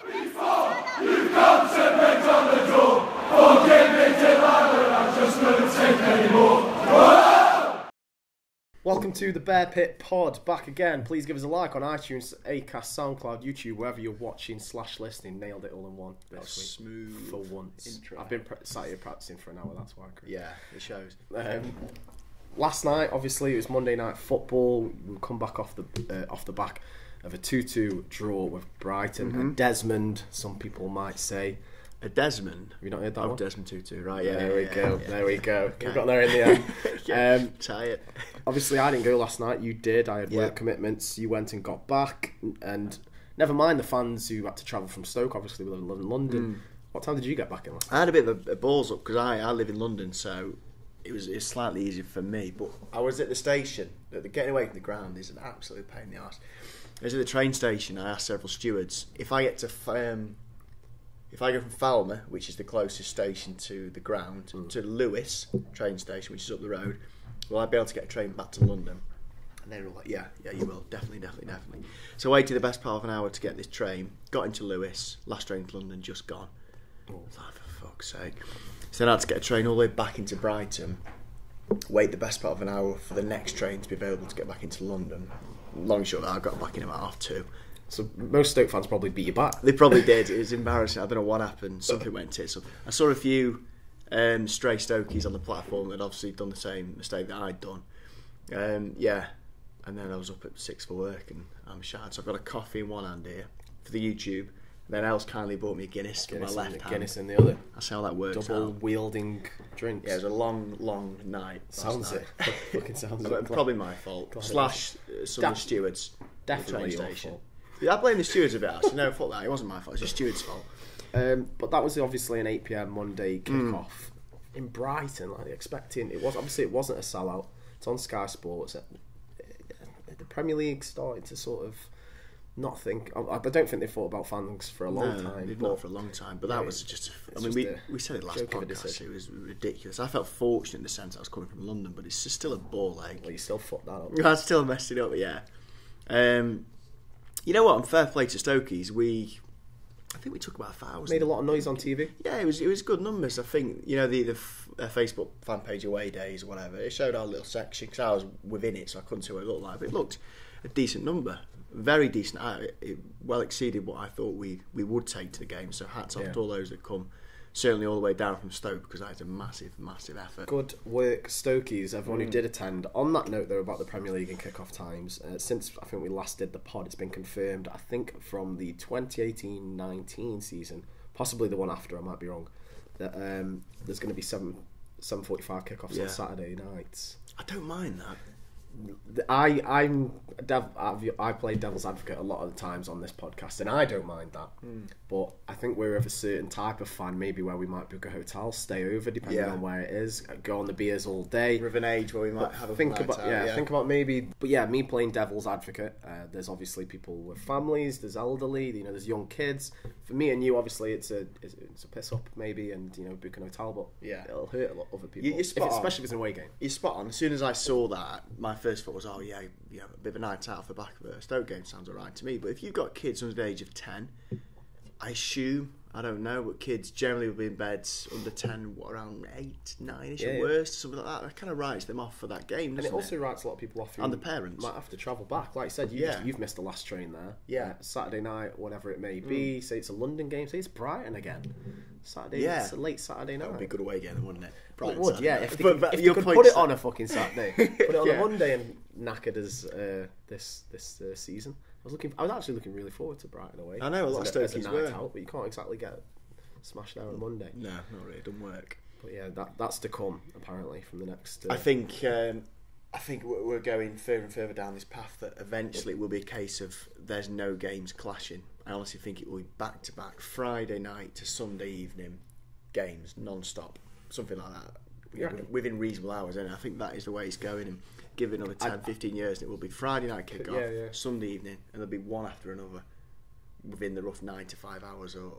Before you come to bang on the door, forgive me, Delilah, I just couldn't take anymore. Welcome to the Bear Pit Pod, back again. Please give us a like on iTunes, Acast, SoundCloud, YouTube, wherever you're watching / listening. Nailed it all in one. That was smooth for once. intro. I've been sat here practicing for an hour, that's why I agree. Yeah, it shows. Last night, obviously, it was Monday Night Football. We'll come back off the back of a 2-2 draw with Brighton. Mm-hmm. A Desmond, some people might say. A Desmond? Have you not heard that one? Desmond Desmond Tutu, right, yeah. There we go. Yeah. There we go. Okay. We got there in the end. Tired. Obviously, I didn't go last night. You did. I had work commitments. You went and got back. And never mind the fans who had to travel from Stoke. Obviously, we live in London. What time did you get back in last night? I had a bit of a balls up because I live in London, so it's slightly easier for me. But I was at the station. Getting away from the ground is an absolute pain in the arse. I was at the train station. I asked several stewards if I get to if I go from Falmer, which is the closest station to the ground, to Lewis train station, which is up the road, will I be able to get a train back to London? And they were like, yeah, you will, definitely. So I waited the best part of an hour to get this train, got into Lewis, last train to London, just gone. I was like, for fuck's sake. So then I had to get a train all the way back into Brighton, wait the best part of an hour for the next train to be available to get back into London. Long and short, I got back in about 2:30. So most Stoke fans probably beat you back. They probably did. It was embarrassing. I don't know what happened. Something went tits up. I saw a few stray Stokies on the platform that had obviously done the same mistake that I'd done. And then I was up at 6 for work and I'm shattered. So I've got a coffee in one hand here for the YouTube. And then Els kindly bought me a Guinness with my left hand. Guinness in the other. That's how that works. Double wielding drinks. Yeah, it was a long night. Sounds it. Fucking sounds it. Probably my fault. / some of the stewards. Definitely the your train station. fault. Yeah, I blame the stewards a bit, actually. No, fuck that. It wasn't my fault. It's the stewards' fault. But that was obviously an 8 PM Monday kick-off in Brighton. Like expecting, it wasn't a sellout. It's on Sky Sports. The Premier League started to sort of not think. I don't think they thought about fans for a long time. They've not for a long time, but that was just. We said it last podcast. It was ridiculous. I felt fortunate in the sense I was coming from London, but it's just still a ball ache. Well, you still fucked that up. I still messed it up, yeah. You know what? On fair play to Stokies, I think we took about 1,000. Made a lot of noise on TV. Yeah, it was good numbers. I think the Facebook fan page away days or whatever. It showed our little section because I was within it, so I couldn't see what it looked like. But it looked a decent number, very decent. It well exceeded what I thought we would take to the game. So hats off to all those that come. Certainly all the way down from Stoke because that is a massive effort. Good work, Stokies, everyone who did attend. On that note, though, about the Premier League and kick-off times, since I think we last did the pod, it's been confirmed, I think, from the 2018-19 season, possibly the one after, I might be wrong, that there's going to be 7:45 kick-offs on Saturday nights. I don't mind that. I play devil's advocate a lot of the times on this podcast, and I don't mind that. But I think we're of a certain type of fan, maybe where we might book a hotel, stay over, depending on where it is, go on the beers all day. We're of an age where we might have a think about maybe. But yeah, me playing devil's advocate. There's obviously people with families. There's elderly. There's young kids. For me and you, obviously, it's a piss up maybe, and book an hotel, but it'll hurt a lot of other people. Especially if it's an away game. You're spot on. As soon as I saw that, my first thought was, a bit of a night out off the back of a Stoke game sounds alright to me. But if you've got kids under the age of 10, I assume, I don't know, but kids generally will be in beds under 10, around 8, 9ish at worst, something like that. That kind of writes them off for that game, doesn't it? Also writes a lot of people off who and the parents might have to travel back. Like I said, you've missed the last train there. Yeah. Saturday night, whatever it may be. Say it's a London game. Say it's Brighton again. Saturday. It's a late Saturday night. That would be a good away game, wouldn't it? It would, yeah. If you could put it on a fucking Saturday, put it on a Monday and knackered as this season. I was actually looking really forward to Brighton away. I know a lot of Stokies were out, but you can't exactly get smashed there on a Monday. No, not really. It doesn't work. But yeah, that's to come apparently from the next. I think we're going further and further down this path that eventually it will be a case of there's no games clashing. I honestly think it will be back to back Friday night to Sunday evening games non-stop, something like that, within reasonable hours. And I think that is the way it's going. And give it another 10, 15 years, and it will be Friday night kick-off, Sunday evening, and there'll be one after another within the rough 9 to 5 hours or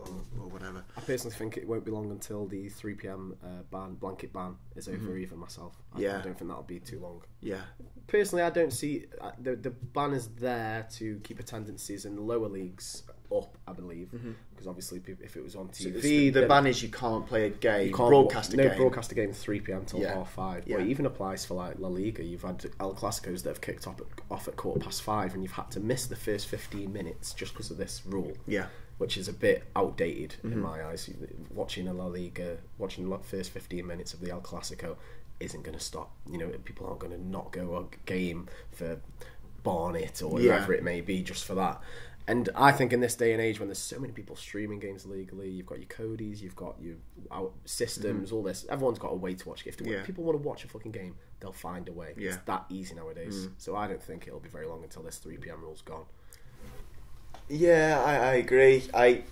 whatever. I personally think it won't be long until the 3 PM blanket ban is over, even myself. I don't think that'll be too long. Yeah. Personally, I don't see... the ban is there to keep attendances in the lower leagues up, I believe. believe, because obviously if it was on So TV, the ban is you can't play a game, you can't broadcast a game. No broadcast a game 3 p.m. till Yeah. 5:30. Yeah. But it even applies for like La Liga. You've had El Clasicos that have kicked off at 5:15, and you've had to miss the first 15 minutes just because of this rule. Yeah. Which is a bit outdated in my eyes. Watching a La Liga, watching the first 15 minutes of the El Clasico isn't going to stop. You know, people aren't going to not go a game for Barnet or whatever it may be just for that. And I think in this day and age when there's so many people streaming games legally, you've got your Codys, you've got your systems, all this. Everyone's got a way to watch. If people want to watch a fucking game, they'll find a way. Yeah. It's that easy nowadays. So I don't think it'll be very long until this 3 p.m. rule's gone. Yeah, I agree. I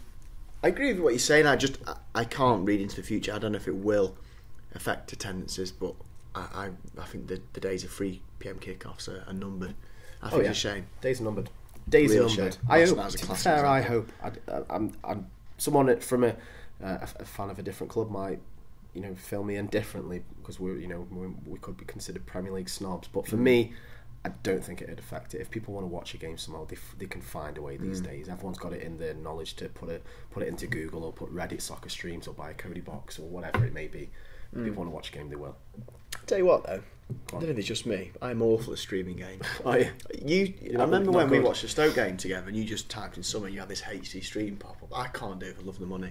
agree with what you're saying. I can't read into the future. I don't know if it will affect attendances, but I think the days of 3 p.m. kickoffs are numbered. I think it's a shame. Days are numbered. Days are numbered. Shame. I hope. That was a To be classic fair, I example. hope. I'm someone from a fan of a different club might film me indifferently because we could be considered Premier League snobs. But for me, I don't think it'd affect it. If people want to watch a game somehow, they can find a way these days. Everyone's got it in their knowledge to put it into Google or put Reddit soccer streams or buy a Cody box or whatever it may be. If people want to watch a game, they will. Tell you what though, I don't know if it's just me. I'm awful at streaming games. Oh, yeah. I remember when we watched the Stoke game together, and you just typed in something. You had this HD stream pop up. I can't do it for love of the money.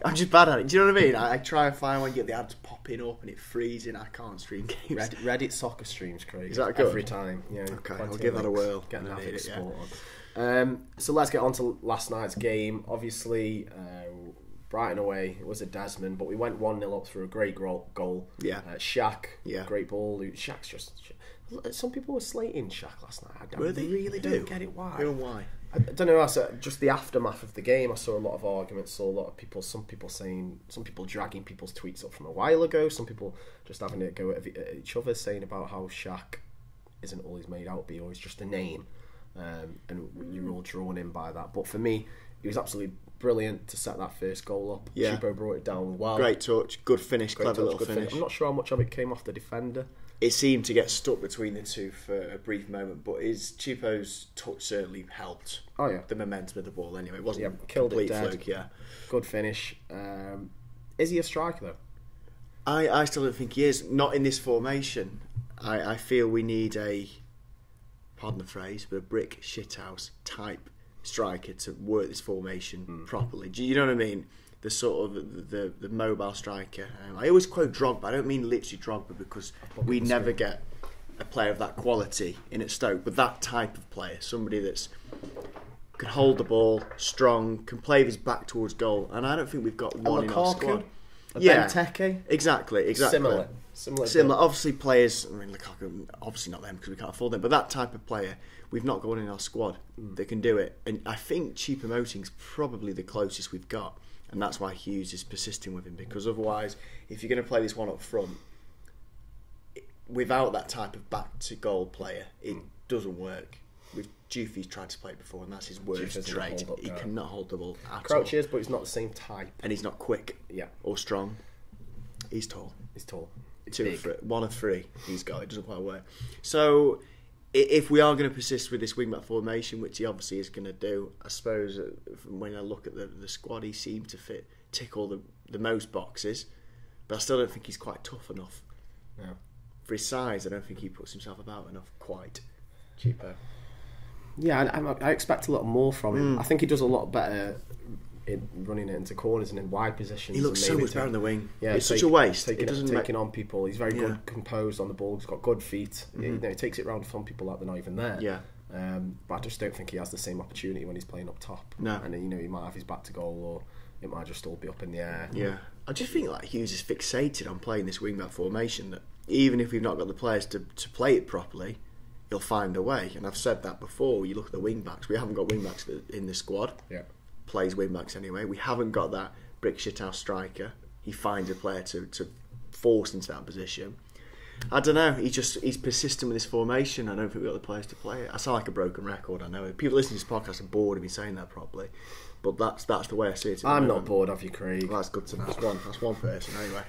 I'm just bad at it. Do you know what I mean? I try and find when you get the ads popping up and it freezing. I can't stream games. Reddit soccer streams, Craig. Is that good? Every time. Yeah. Okay, I'll give that a whirl. Get an I need epic it, yeah. sport on. So let's get on to last night's game. Obviously, Brighton away. It was a Desmond, but we went 1-0 up through a great goal. Yeah. Shaq, Yeah. great ball. Shaq's just... Some people were slating Shaq last night. I Were they? really don't get it why. Who and why? I don't know. I saw just the aftermath of the game. I saw a lot of arguments. Saw a lot of people. Some people dragging people's tweets up from a while ago. Some people just having a go at each other, saying about how Shaq isn't all he's made out to be, or he's just a name, and you're all drawn in by that. But for me, he was absolutely brilliant to set that first goal up. Yeah. Chupo brought it down well. Great touch, good finish, Great clever touch, little good finish. I'm not sure how much of it came off the defender. It seemed to get stuck between the two for a brief moment, but Chupo's touch certainly helped. Oh yeah, The momentum of the ball anyway. It wasn't a killed it complete dead. fluke, yeah. Good finish. Is he a striker though? I still don't think he is. Not in this formation. I feel we need a, pardon the phrase, but a brick shithouse type striker to work this formation properly. Do you know what I mean? The sort of the mobile striker. I always quote Drogba. I don't mean literally Drogba because we never get a player of that quality in at Stoke, but that type of player, somebody that's can hold the ball, strong, can play with his back towards goal, and I don't think we've got one in our squad. Benteke? Exactly. Similar. Obviously, players. I mean, Lukaku, obviously not them because we can't afford them. But that type of player, we've not got one in our squad that can do it. And I think Choupo-Moting's probably the closest we've got, and that's why Hughes is persisting with him. Because otherwise, if you're going to play this one up front, without that type of back to goal player, it doesn't work. With Juffy's tried to play it before, and that's his worst trait. He cannot hold the ball at all. Crouches, but he's not the same type. And he's not quick, or strong. He's tall. He's tall. He's 1 of 3 he's got. It doesn't quite work. So if we are going to persist with this wing-back formation, which he obviously is going to do, I suppose when I look at the squad, he seemed to tick all the most boxes, but I still don't think he's quite tough enough. No. For his size, I don't think he puts himself about enough quite. Cheapo. Yeah, I expect a lot more from him. I think he does a lot better in running it into corners and in wide positions. He looks so much better on the wing. Yeah, it's such a waste. Taking on people. He's very good, composed on the ball. He's got good feet. He takes it round from people like they're not even there. Yeah. But I just don't think he has the same opportunity when he's playing up top. No. And he might have his back to goal, or it might just all be up in the air. Yeah. I just think like Hughes is fixated on playing this wing-back formation, that even if we've not got the players to play it properly, he'll find a way. And I've said that before. You look at the wing-backs. We haven't got wing-backs in the squad. Yeah. Plays wing-backs anyway. We haven't got that brick shithouse striker. He finds a player to force into that position. I don't know. He's persistent with this formation. I don't think we've got the players to play it. I sound like a broken record, I know. People listening to this podcast are bored of me saying that properly. But that's the way I see it. I'm not bored of you, Craig. Well, that's good to know. That's one person anyway.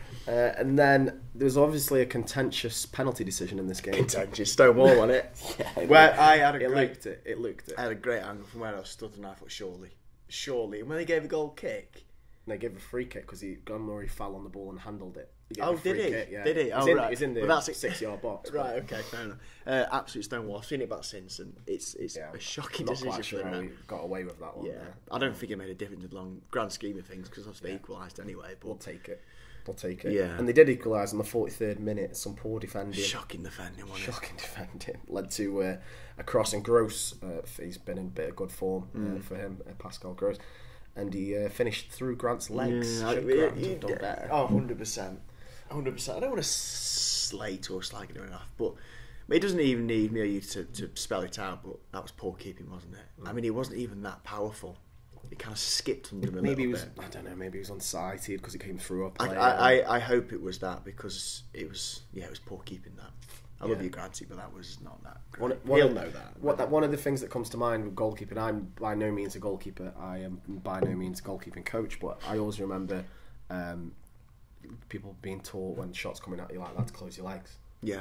And then there's obviously a contentious penalty decision in this game. Contentious, Stonewall on it. Yeah, where I had it looked it. I had a great angle from where I was stood, and I thought, surely surely. And when they gave a goal kick, And they gave a free kick because Glenn Murray fell on the ball and handled it. Oh, did he? Kick, yeah. Did he? Oh, right. He's in the Well, that's 6-yard box. Right, okay, fair enough. Absolute stonewall. I've seen it back since, and it's a shocking Not decision quite sure for how him. he got away with that one. Yeah, I don't think it made a difference in the long grand scheme of things because obviously they equalised anyway. But We'll take it. We'll take it. Yeah. And they did equalise in the 43rd minute. Some poor defending. shocking defending, wasn't it? Shocking defending. Led to a cross, and Gross, he's been in a bit of good form for him, Pascal Gross. And he finished through Grant's legs. Yeah, Should Grant have done better? Oh, 100%. 100%. I don't want to slate or slag it enough, but it doesn't even need me or you to spell it out, but that was poor keeping, wasn't it? I mean, he wasn't even that powerful. It kind of skipped under him a Maybe he little was, bit. I don't know, maybe he was unsighted because he came through a player. I hope it was that because it was poor keeping that. I love you, Granty, but that was not that great. He'll know that. One of the things that comes to mind with goalkeeping, I'm by no means a goalkeeper. I am by no means a goalkeeping coach, but I always remember people being taught when shots coming at you like that to close your legs. Yeah.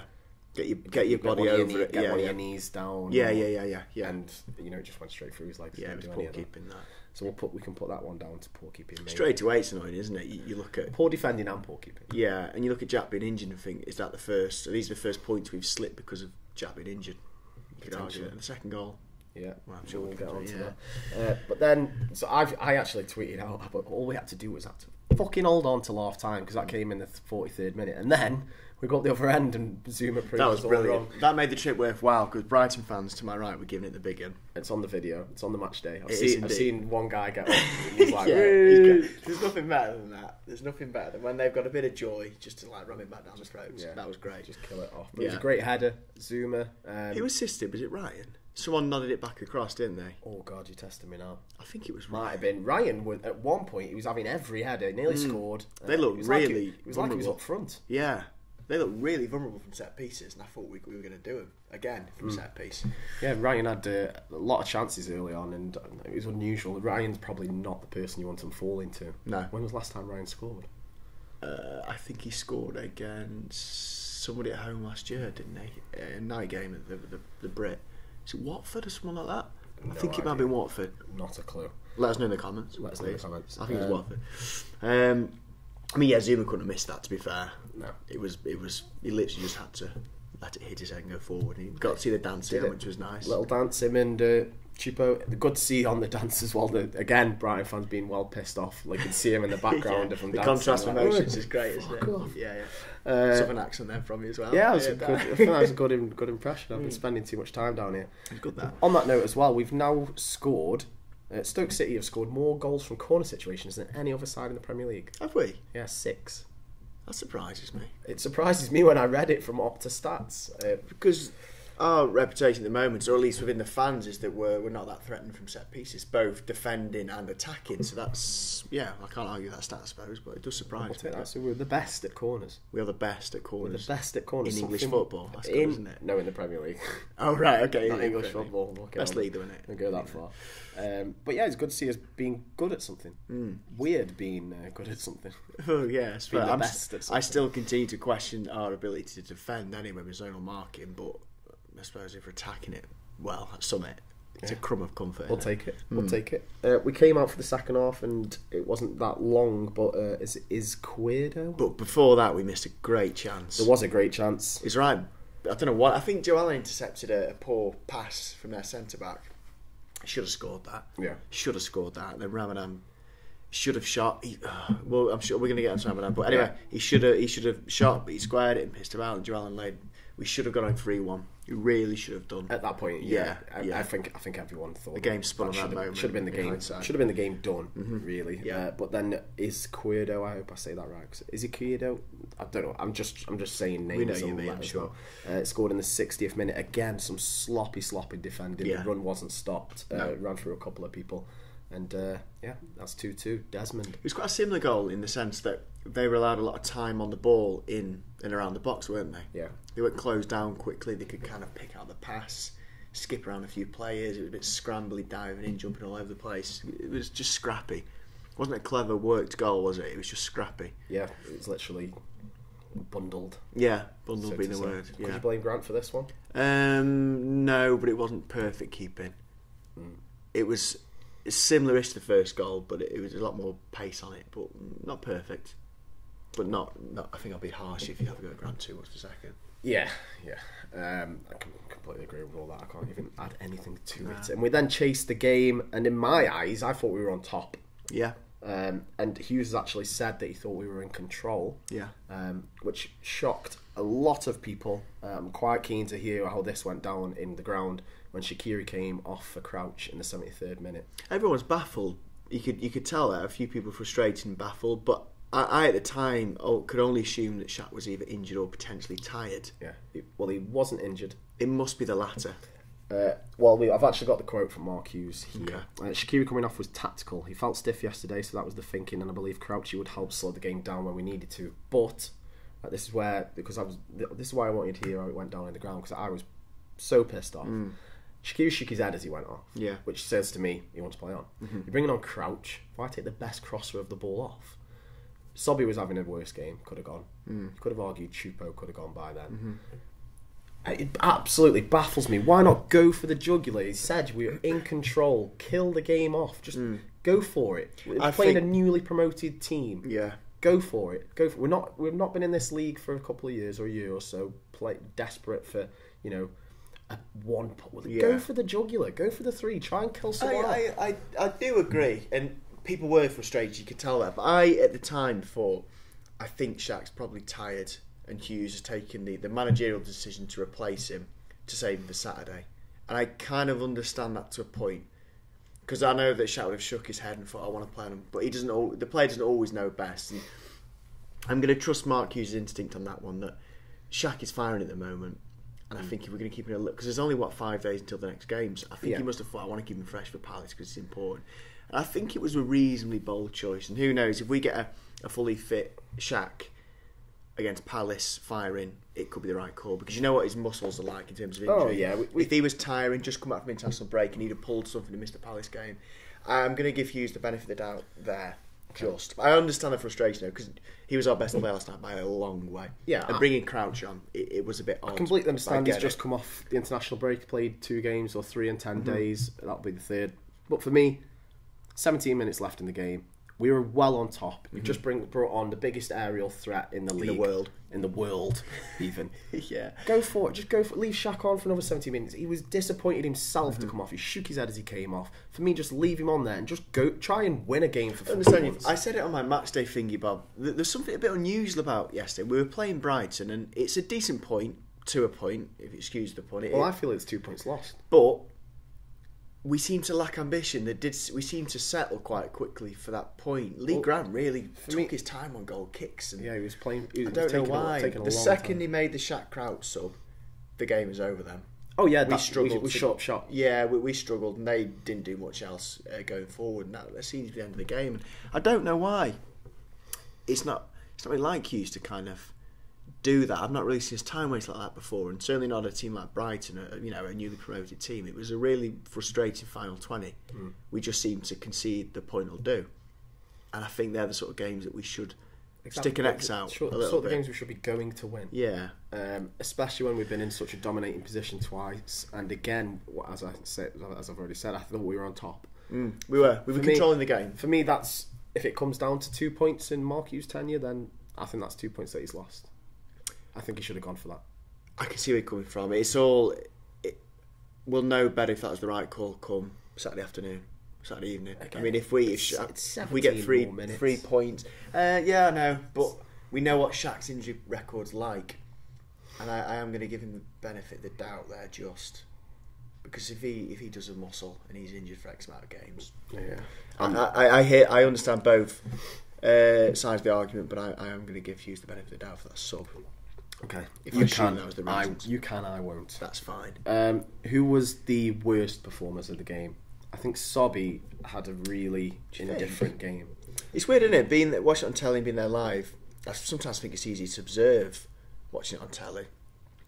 Get your body over it. Get one of your knees down. Yeah. And it just went straight through his legs. Yeah, it was poor keeping that. So we can put that one down to poor keeping. Maybe. Straight away, it's annoying, isn't it? You look at poor defending and poor keeping. Yeah, and you look at Jack being injured and think, is that the first? Are these the first points we've slipped because of Jack being injured? You could argue it. And the second goal. Yeah, well, I'm sure we'll get on to that. that. But then, so I actually tweeted out, but all we had to do was have to fucking hold on till half time because that came in the 43rd minute, and then we got the other end and Zuma proved that was brilliant. Wrong. That made the trip worthwhile because Brighton fans to my right were giving it the big one. It's on the video. It's on the match day. I've seen one guy get up. He's like, There's nothing better than that. There's nothing better than when they've got a bit of joy just to like run it back down the throats. Yeah. That was great. Just kill it off. But it was a great header. Zuma. Who assisted? Was it Ryan? Someone nodded it back across, didn't they? Oh God, you're testing me now. I think it was Ryan. Might have been Ryan. At one point, he was having every header. Nearly scored. They looked really. It was like he was up front. Yeah. They looked really vulnerable from set pieces, and I thought we were going to do him again from set piece. Yeah, Ryan had a lot of chances early on, and it was unusual. Ryan's probably not the person you want him falling to. No. When was the last time Ryan scored? I think he scored against somebody at home last year, didn't he? A night game at the Brit. Is it Watford or someone like that? I think it might have been Watford. Not a clue. Let us know in the comments. Let us know in the comments. I think it was Watford. I mean, yeah, Zuma couldn't have missed that. To be fair, no, it was. He literally just had to let it hit his head and go forward. And he got to see the dancing, which was nice. Little dance, him and Chipo. Good to see on the dance as well. Again, Brighton fans being well pissed off. Like you can see him in the background of him the dancing. Contrast of emotions is great, isn't it? Off. Yeah. Southern accent there from you as well. Yeah, I think that was a good impression. I've been spending too much time down here. It's good that. On that note as well, we've now scored. Stoke City have scored more goals from corner situations than any other side in the Premier League. Have we? Yeah, 6. That surprises me. It surprises me when I read it from Opta Stats. Because our reputation at the moment, or at least within the fans, is that we're not that threatened from set pieces, both defending and attacking. So that's, I can't argue that stat, I suppose, but it does surprise me. So we're the best at corners. We are the best at corners. We're the best at corners. In English football, that's good, isn't it? No, in the Premier League. Oh, right, okay. Not English football. Best league, though, isn't it? We'll go that far. But yeah, it's good to see us being good at something. Weird being good at something. Oh, yes. Being the best at something. I still continue to question our ability to defend anyway with zonal marking, but I suppose if we're attacking it well at Summit, it's a crumb of comfort. We'll take it. We'll take it. We came out for the second half and it wasn't that long, but is Queerdo? But before that, we missed a great chance. There was a great chance. He's right. I don't know what. I think Joe Allen intercepted a poor pass from their centre back. Should have scored that. Yeah. Should have scored that. Then Ramadan should have shot. Well, I'm sure we're going to get onto Ramadan, but anyway, he should have shot, but he squared it and pissed him out. And Joe Allen laid. We should have got on 3-1. We really should have done at that point. Yeah. I think everyone thought the game spun on that moment. Should have been the game. Should have been the game done. Really. Yeah. But then is Queerdo? I hope I say that right. Is he Queerdo? I don't know. I'm just saying names. We know you mean. Sure. Scored in the 60th minute again. Some sloppy defending. The run wasn't stopped. Ran through a couple of people. And that's 2-2. Desmond. It was quite a similar goal in the sense that they were allowed a lot of time on the ball in and around the box, weren't they? Yeah. They weren't closed down quickly. They could kind of pick out the pass, skip around a few players. It was a bit scrambly, diving in, jumping all over the place. It was just scrappy. It wasn't a clever worked goal, was it? It was just scrappy. Yeah, it was literally bundled. Yeah, bundled being the word. Yeah. Could you blame Grant for this one? No, but it wasn't perfect keeping. It was similar-ish to the first goal, but it was a lot more pace on it, but not perfect. But not. I think I'll be harsh if you have to go Grant 2 for a second. Yeah. I can completely agree with all that. I can't even add anything to it. And we then chased the game, and in my eyes, I thought we were on top. Yeah. And Hughes has actually said that he thought we were in control. Yeah. Which shocked a lot of people. I'm quite keen to hear how this went down in the ground when Shaqiri came off for Crouch in the 73rd minute. Everyone's baffled. You could tell that a few people were frustrated and baffled, but I at the time could only assume that Shaq was either injured or potentially tired. Yeah. Well, he wasn't injured. It must be the latter. I've actually got the quote from Mark Hughes here. Okay. Shaqiri coming off was tactical. He felt stiff yesterday, so that was the thinking, and I believe Crouchy would help slow the game down when we needed to. But this is why I wanted to hear how it went down in the ground, because I was so pissed off. Shaqiri shook his head as he went off, which says to me he wants to play on. You're bringing on Crouch. Why take the best crosser of the ball off? Sobby was having a worse game. Could have gone. Could have argued Chupo could have gone by then. It absolutely baffles me. Why not go for the jugular? He said we were in control. Kill the game off. Just go for it. We're playing a newly promoted team. Yeah. Go for it. We've not been in this league for a couple of years or a year or so. Desperate for a one. Go for the jugular. Go for the 3. Try and kill someone. I do agree, and people were frustrated. You could tell that. But I at the time thought, I think Shaq's probably tired. And Hughes has taken the managerial decision to replace him to save him for Saturday. And I kind of understand that to a point. Because I know that Shaq would have shook his head and thought, I want to play on him. But the player doesn't always know best. And I'm going to trust Mark Hughes' instinct on that one, that Shaq is firing at the moment. And I think if we're going to keep him in a look, because there's only, 5 days until the next games. I think he must have thought, I want to keep him fresh for Palace because it's important. And I think it was a reasonably bold choice. And who knows, if we get a fully fit Shaq against Palace firing, it could be the right call, because you know what his muscles are like in terms of injury. Oh yeah, if he was tiring, just come back from international break and he'd have pulled something and missed the Palace game, I'm going to give Hughes the benefit of the doubt there. Just, I understand the frustration though, because he was our best player last night by a long way. Yeah, and bringing Crouch on, it was a bit odd. I completely understand. He's just come off the international break, played 2 games or 3 in 10 days. That'll be the 3rd. But for me, 17 minutes left in the game. We were well on top. We just brought on the biggest aerial threat in the league. In the world, even. Yeah. Go for it. Just go for it. Leave Shaq on for another 70 minutes. He was disappointed himself to come off. He shook his head as he came off. For me, just leave him on there and just go try and win a game for 4 months. I said it on my match day thingy, Bob. There's something a bit unusual about yesterday. We were playing Brighton, and it's a decent point to a point, if you excuse the pun. Well, I feel it's 2 points lost. But we seem to lack ambition. We seem to settle quite quickly for that point. Lee Grant really took his time on goal kicks. And he was playing. I don't know why. The second he made the Shaq Crouch sub, the game was over then. Oh yeah, we struggled. We shot shot. Yeah, we struggled, and they didn't do much else going forward. And that seems to be the end of the game. And I don't know why. It's not really like Hughes to kind of do that. I've not really seen his time waste like that before, and certainly not a team like Brighton, a newly promoted team. It was a really frustrating final 20. We just seemed to concede the point will do, and I think they're the sort of games that we should stick an X out a little bit. Sort of games we should be going to win. Yeah, especially when we've been in such a dominating position twice, and again, as I've already said, I thought we were on top. We were controlling the game. For me, that's if it comes down to 2 points in Mark Hughes' tenure, then I think that's 2 points that he's lost. I think he should have gone for that. I can see where you're coming from. We'll know better if that was the right call come Saturday afternoon, Saturday evening. Again, I mean, if we get 3 points, yeah, I know, but we know what Shaq's injury record's like, and I am going to give him the benefit of the doubt there, just because if he does a muscle and he's injured for X amount of games, I understand both sides of the argument, but I am going to give Hughes the benefit of the doubt for that sub. Okay, if you can, that was the you can. I won't. That's fine. Who was the worst performers of the game? I think Sobby had a really indifferent game. It's weird, isn't it? Watching it on telly and being there live, I sometimes think it's easy to observe watching it on telly.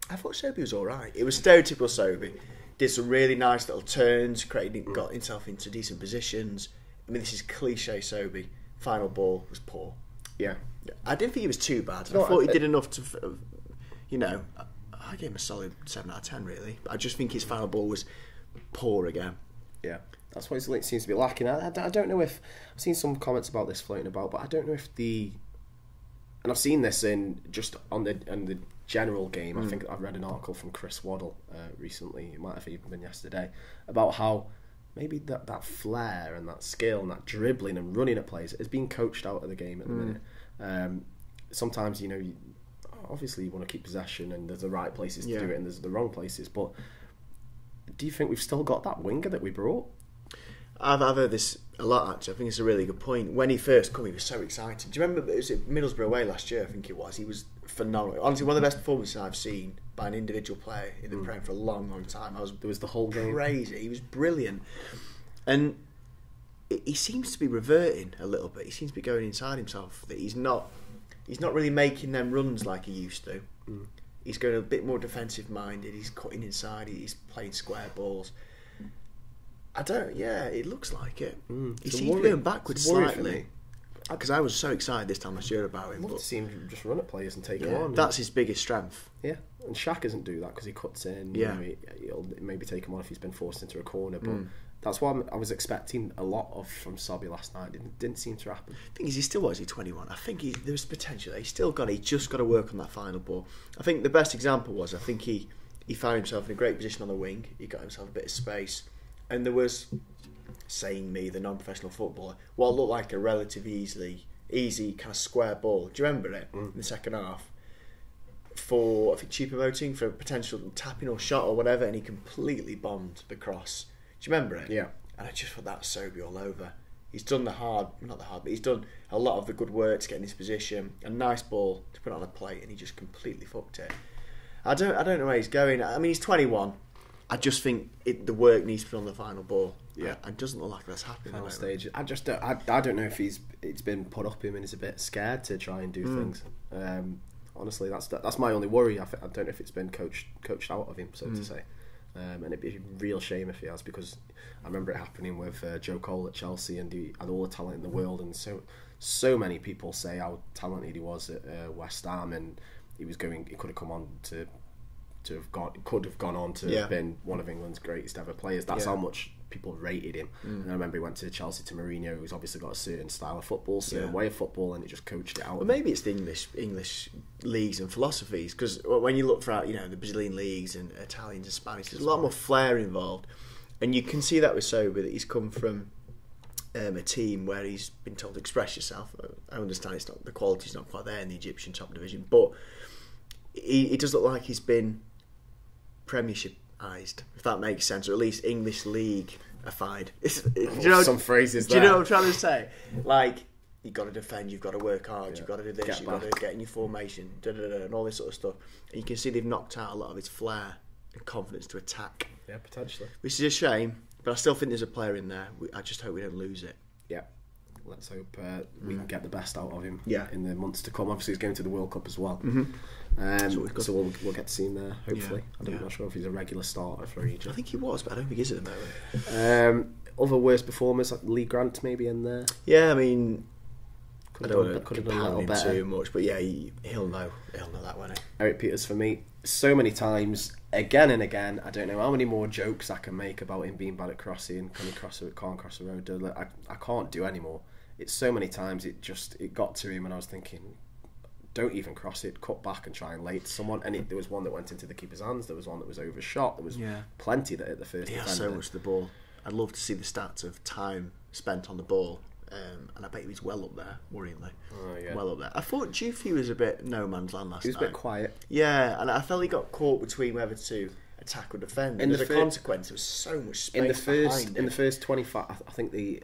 I thought Sobey was all right. It was stereotypical Sobey. Did some really nice little turns, got himself into decent positions. I mean, this is cliche Sobey. Final ball was poor. Yeah. I didn't think he was too bad. I thought he did enough to, I gave him a solid 7 out of 10, really. I just think his final ball was poor again. Yeah. That's what it seems to be lacking. I don't know if I've seen some comments about this floating about, but I don't know if and I've seen this in just on the general game. I think I've read an article from Chris Waddle recently. It might have even been yesterday about how maybe that flair and that skill and that dribbling and running at plays is being coached out of the game at the minute. Sometimes obviously you want to keep possession and there's the right places to do it and there's the wrong places. But do you think we've still got that winger that we brought? I've heard this a lot, actually. I think it's a really good point. When he first came, he was so excited. Do you remember, it was at Middlesbrough away last year, I think it was. He was phenomenal. Honestly, one of the best performances I've seen by an individual player in the Prem for a long, long time. There was the whole game. Crazy. He was brilliant. And he seems to be reverting a little bit. He seems to be going inside himself. That he's not really making them runs like he used to. He's going a bit more defensive minded. He's cutting inside. He's playing square balls. It looks like it. He seems to be going backwards slightly. Because I was so excited this time last year about him. I'd love to see him just run at players and take them on. That's his biggest strength. Yeah, and Shaq doesn't do that because he cuts in. Yeah. He'll maybe take him on if he's been forced into a corner, but that's what I was expecting a lot of from Sobby last night. It didn't seem to happen. The thing is, he's 21? I think there's potential there. He's just got to work on that final ball. I think the best example was, I think he found himself in a great position on the wing. He got himself a bit of space. And there was, saying me, the non-professional footballer, what looked like a relatively easy kind of square ball. Do you remember it in the second half? For, I think, Choupo-Moting for a potential tapping or shot or whatever, and he completely bombed the cross. Do you remember it? Yeah. And I just thought that's Sobey all over. He's done but he's done a lot of the good work to get in this position. A nice ball to put on a plate, and he just completely fucked it. I don't know where he's going. I mean, he's 21. I just think the work needs to be on the final ball. Yeah, it doesn't look like that's happening. Final stage. I don't know if it's been put up him and he's a bit scared to try and do things. Honestly, that's my only worry. I don't know if it's been coached out of him, so to say. And it'd be a real shame if he has, because I remember it happening with Joe Cole at Chelsea, and he had all the talent in the world, and so many people say how talented he was at West Ham, and he could have come on to have gone on to have been one of England's greatest ever players. That's how much people rated him. And I remember he went to Chelsea to Mourinho, who's obviously got a certain style of football, certain way of football, and he just coached it out. Well, maybe it's the English leagues and philosophies, because when you look throughout, the Brazilian leagues and Italians and Spanish, there's a lot more flair involved, and you can see that with Sobey, that he's come from a team where he's been told to express yourself. I understand the quality's not quite there in the Egyptian top division, but he does look like he's been Premiership-ised, if that makes sense, or at least English League-ified. Some phrases. Do you know what I'm trying to say? Like, you've got to defend, you've got to work hard, you've got to do this, you've got to get in your formation, and all this sort of stuff. And you can see they've knocked out a lot of his flair and confidence to attack. Yeah, potentially. Which is a shame, but I still think there's a player in there. I just hope we don't lose it. Yeah. Let's hope we can get the best out of him in the months to come. Obviously, he's going to the World Cup as well. So we'll get to see him there, hopefully. I'm not sure if he's a regular starter for Egypt. I think he was, but I don't think he is at the moment. Other worst performers, like Lee Grant maybe in there. Yeah, I mean, I don't want to could have done a little pound him better. too much, but yeah, he'll know that, won't he? Eric Peters for me, so many times, again and again. I don't know how many more jokes I can make about him being bad at crossing, can't cross the road. I can't do anymore. It's so many times it got to him, and I was thinking, don't even cross it, cut back and try and lay it to someone. And there was one that went into the keeper's hands, there was one that was overshot, there was plenty that hit the first defender. So much the ball. I'd love to see the stats of time spent on the ball, and I bet he was well up there, worryingly. Well up there. I thought Jufi was a bit no man's land last night. He was a bit quiet. Yeah, and I felt he got caught between whether to attack or defend. And as a consequence, there was so much space behind him. In the first 25, I think they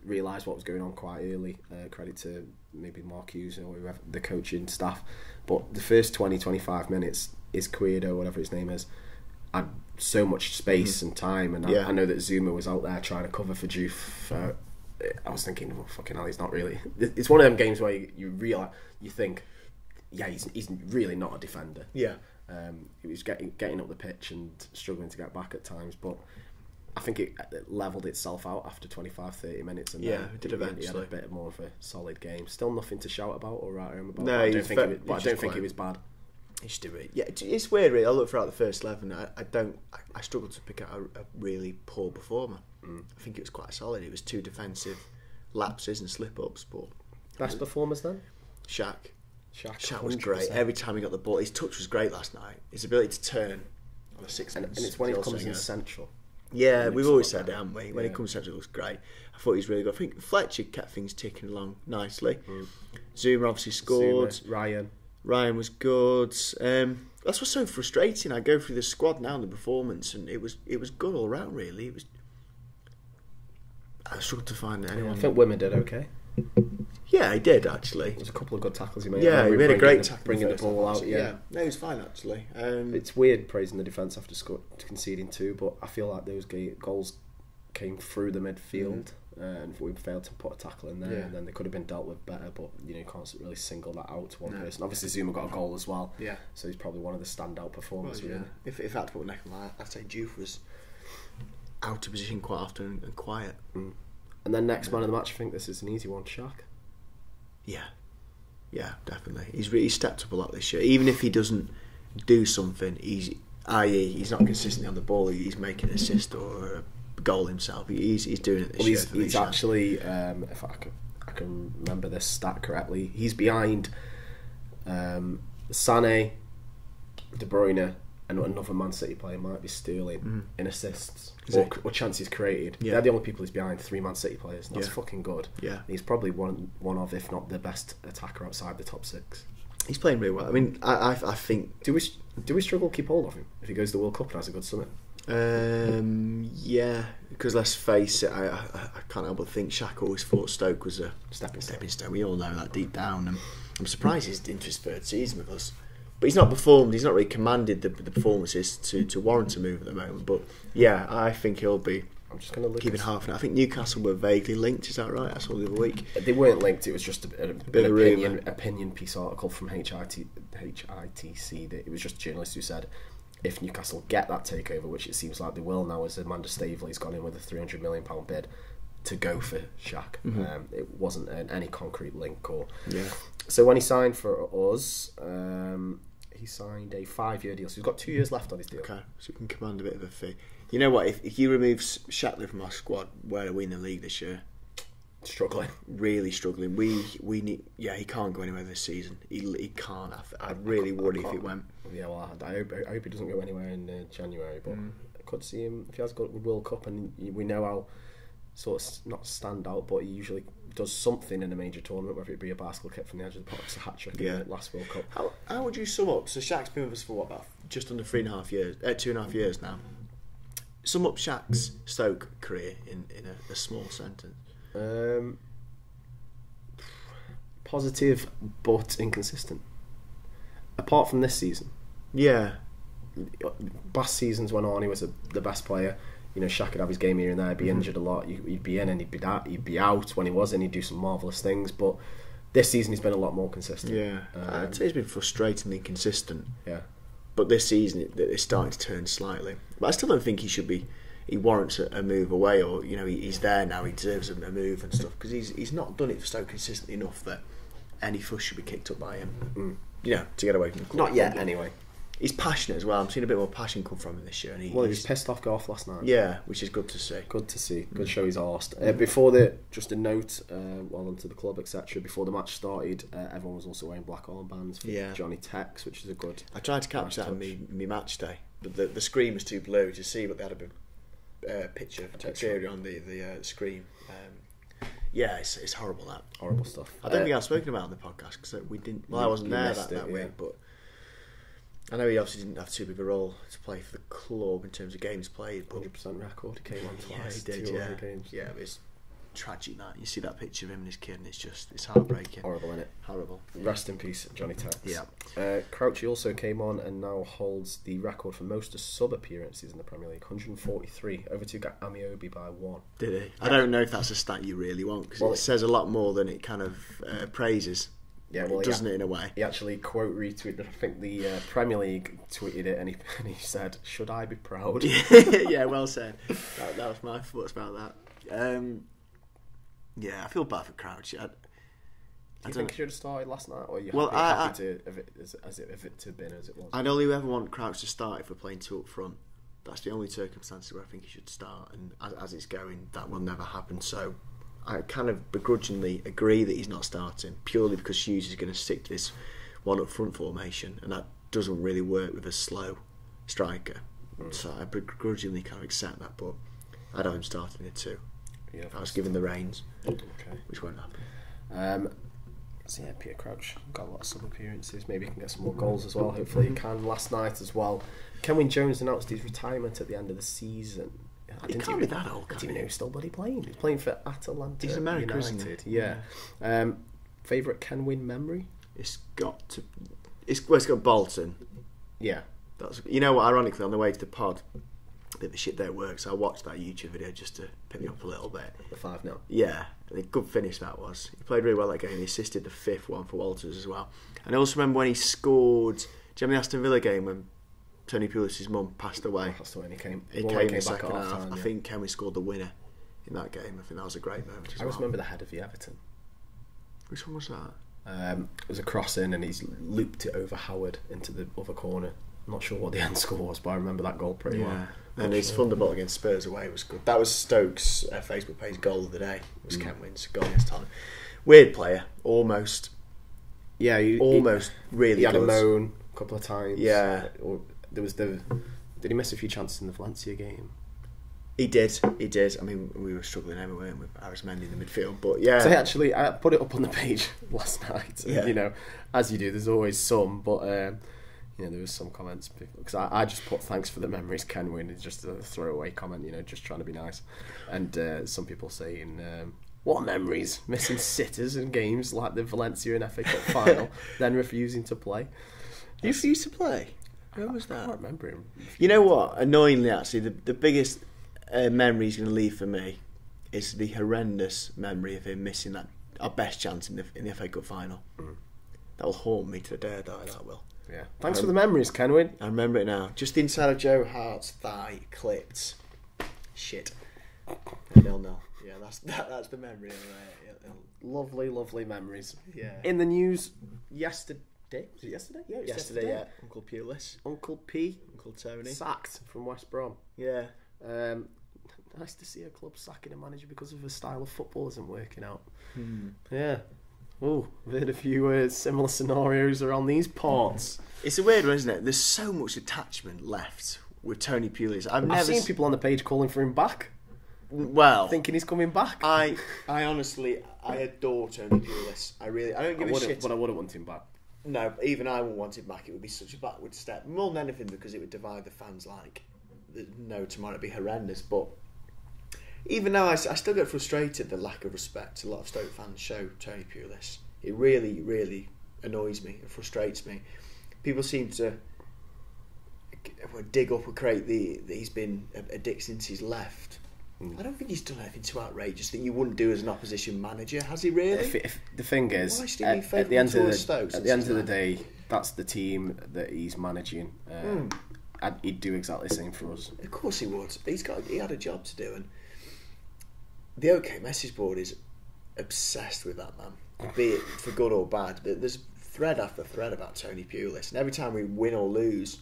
realised what was going on quite early. Credit to maybe Mark Hughes or whoever, the coaching staff. But the first 20-25 minutes, Quedo, whatever his name is, had so much space and time. And I know that Zuma was out there trying to cover for Juve. I was thinking, well, fucking hell, he's not really. It's one of them games where you think, yeah, he's really not a defender. Yeah. He was getting up the pitch and struggling to get back at times, but I think it levelled itself out after 25-30 minutes, and it did eventually. He had a bit more of a solid game. Still nothing to shout about or write home about. No, I don't think he was bad. He should do it. Yeah, it's weird. Really. I look throughout the first 11. I struggle to pick out a really poor performer. I think it was quite solid. It was 2 defensive lapses and slip-ups, but... Best performers then? Shaq. Shaq was 100%. great. Every time he got the ball, his touch was great last night. His ability to turn on a sixpence. And it's when he also comes in good. central. Yeah, we've always like said that. it, haven't we? When he comes central, it looks great. I thought he was really good. I think Fletcher kept things ticking along nicely. Zuma obviously scored. Ryan was good. That's what's so frustrating. I go through the squad now and the performance, and it was good all round. Really, it was. I struggled to find anyone. I think Wimmer did okay. Yeah, he did actually. There's a couple of good tackles he made. Yeah, he made a great tackle. Bringing the ball out. No, he was fine actually. It's weird praising the defence after conceding 2, but I feel like those goals came through the midfield, and we failed to put a tackle in there, and then they could have been dealt with better. But you can't really single that out to one person. Obviously, Zuma got a goal as well. Yeah, so he's probably one of the standout performers. Well, yeah. Really, if I had to put a neck on that, I'd say Juve was out of position quite often and quiet. And then next man of the match, I think this is an easy one, Shaq. Yeah, definitely. He's really stepped up a lot this year. Even if he doesn't do something, i.e. he's not consistently on the ball, he's making an assist or a goal himself. He's doing it this year. He's actually, if I can remember this stat correctly, he's behind Sané, De Bruyne, and another Man City player, might be Sterling, in assists or chances created. Yeah. They're the only people he's behind, 3 Man City players. And that's fucking good. Yeah. He's probably one of, if not the best attacker outside the top 6. He's playing really well. I mean, I think... Do we struggle to keep hold of him if he goes to the World Cup and has a good summit? Yeah, because let's face it, I can't help but think Shaq always thought Stoke was a stepping stone. We all know that deep down, and I'm surprised he's into his 3rd season with us. But he's not performed. He's not really commanded the performances to warrant a move at the moment. But yeah, I think he'll be. I'm just going to look. Keeping half an hour. I think Newcastle were vaguely linked. Is that right? I saw the other week. They weren't linked. It was just an opinion piece article from HITC. That it was just a journalist who said, if Newcastle get that takeover, which it seems like they will now, as Amanda Staveley's gone in with a £300 million bid to go for Shaq. It wasn't any concrete link or. Yeah. So when he signed for us, he signed a 5-year deal. So he's got 2 years left on his deal. Okay, so we can command a bit of a fee. You know what? If you remove Shatley from our squad, where are we in the league this year? Struggling, really struggling. We need. Yeah, he can't go anywhere this season. He can't. I'd really worry if it went. Yeah, well, I hope he doesn't go anywhere in January. But I could see him if he has got a World Cup, and we know how sort of not stand out, but he usually does something in a major tournament, whether it be a bicycle kick from the edge of the box, a hat trick in the last World Cup. How would you sum up? So Shaq's been with us for what, about just under 3.5 years, 2.5 years now. Sum up Shaq's Stoke career in a small sentence. Positive but inconsistent. Apart from this season, last seasons went on, he was the best player. Shaq could have his game here and there, he'd be injured a lot, he'd be in and he'd be out. When he was in, he'd do some marvellous things, but this season he's been a lot more consistent. I'd say he's been frustratingly consistent. But this season it's starting to turn slightly. But I still don't think he warrants a move away, or he's there now, he deserves a move and stuff, because he's not done it for so consistently enough that any fuss should be kicked up by him. To get away from the club. Not yet, anyway. He's passionate as well. I'm seeing a bit more passion come from him this year. And he was pissed off go off last night. Yeah, which is good to see. Good show he's arsed. Just a note, well onto the club, etc. Before the match started, everyone was also wearing black armbands for Johnny Tex, which is a good. I tried to capture that on my match day, but the screen was too blurry to see, but they had a picture on the screen. It's horrible, that. Horrible stuff. I don't think I've spoken about it on the podcast because we didn't. Well, I wasn't there that week, but I know he obviously didn't have too big a role to play for the club in terms of games played. 100% record. He came on twice. Yeah, he did. Games. Yeah, it was tragic. That you see that picture of him and his kid, and it's heartbreaking. Horrible, isn't it? Horrible. Rest in peace, Johnny Tex. Yeah. Crouchy also came on and now holds the record for most sub appearances in the Premier League, 143, over to Amiobi by 1. Did he? I don't know if that's a stat you really want, because it says a lot more than it kind of praises. Yeah, well, doesn't it, in a way? He actually quote retweeted. I think the Premier League tweeted it, and he said, "Should I be proud?" Yeah, well said. That was my thoughts about that. I feel bad for Crouch. Do you think he should have started last night, or are you happy to if it had been as it was? I'd only ever want Crouch to start if we're playing 2 up front. That's the only circumstances where I think he should start, and as it's going, that will never happen. So I kind of begrudgingly agree that he's not starting, purely because Hughes is going to stick to this one up front formation, and that doesn't really work with a slow striker. So I begrudgingly kind of accept that, but I'd have him starting it too. Yeah, if I was given the reins, okay, which won't happen. So yeah, Peter Crouch got a lot of sub appearances. Maybe he can get some more goals as well. Hopefully he can. Last night as well, Kenwyne Jones announced his retirement at the end of the season. He can't be that old. I didn't even know he was still bloody playing. He's playing for Atalanta. He's American, United. isn't he? Yeah. Favourite Kenwyne memory? It's got Bolton. Yeah. That's, you know what? Ironically, on the way to the pod, a bit of a shit day at work, so I watched that YouTube video just to pick me up a little bit. The 5-0. Yeah, a good finish that was. He played really well that game. He assisted the 5th one for Walters as well. And I also remember when he scored. Do you remember the Aston Villa game when Tony Pulis' mum passed away? Passed away and he came in back the second at half. half-time, I think Kenwyne scored the winner in that game. I think that was a great moment as I well. always remember the head of the Everton. Which one was that? It was a cross in and he's looped it over Howard into the other corner. I'm not sure what the end score was, but I remember that goal pretty well. And his thunderbolt against Spurs away was good. That was Stoke's Facebook page goal of the day. Was Kenwyne's goal against Tottenham. Weird player, almost. Yeah, almost really. He had good. a moan a couple of times. Yeah, or there was Did he miss a few chances in the Valencia game? He did. I mean, we were struggling anyway, weren't we, with Arismendi in the midfield, but yeah. So actually, I put it up on the page last night. Yeah. You know, as you do, there's always some, but you know, there was some comments because I just put thanks for the memories, Kenwyne. It's just a throwaway comment, you know, just trying to be nice. And some people saying, what memories? Missing sitters in games like the Valencia and FA Cup final, then refusing to play. You refused to play? Where was that? I can't remember him. You know what? Annoyingly, actually, the biggest memory he's going to leave for me is the horrendous memory of him missing our best chance in the FA Cup final. That will haunt me to the day I die, that will. Yeah. Thanks for the memories, Kenwyne. I remember it now. Just inside of Joe Hart's thigh, clipped. Shit. 0-0. Yeah, that's the memory. Lovely, lovely memories. Yeah. In the news yesterday. Was it yesterday? Yeah, it was Yesterday, yeah. Uncle Pulis. Uncle P. Uncle Tony. Sacked from West Brom. Yeah. Nice to see a club sacking a manager because of his style of football isn't working out. Yeah. Oh, I've heard a few similar scenarios around these parts. It's a weird one, isn't it? There's so much attachment left with Tony Pulis. I've seen people on the page calling for him back. Well, thinking he's coming back. I honestly, I adore Tony Pulis. I don't give a shit. But I wouldn't want him back. No, even I wouldn't want him back. It would be such a backward step. More than anything because it would divide the fans like no tomorrow. It'd be horrendous. But even now, I still get frustrated the lack of respect a lot of Stoke fans show Tony Pulis. It really, really annoys me and frustrates me. People seem to dig up and create that he's been a dick since he's left. I don't think he's done anything too outrageous that you wouldn't do as an opposition manager, has he really? If the thing is, at the end of the day, that's the team that he's managing. And he'd do exactly the same for us. Of course he would. He had a job to do, and the OK message board is obsessed with that man, be it for good or bad. There's thread after thread about Tony Pulis, and every time we win or lose,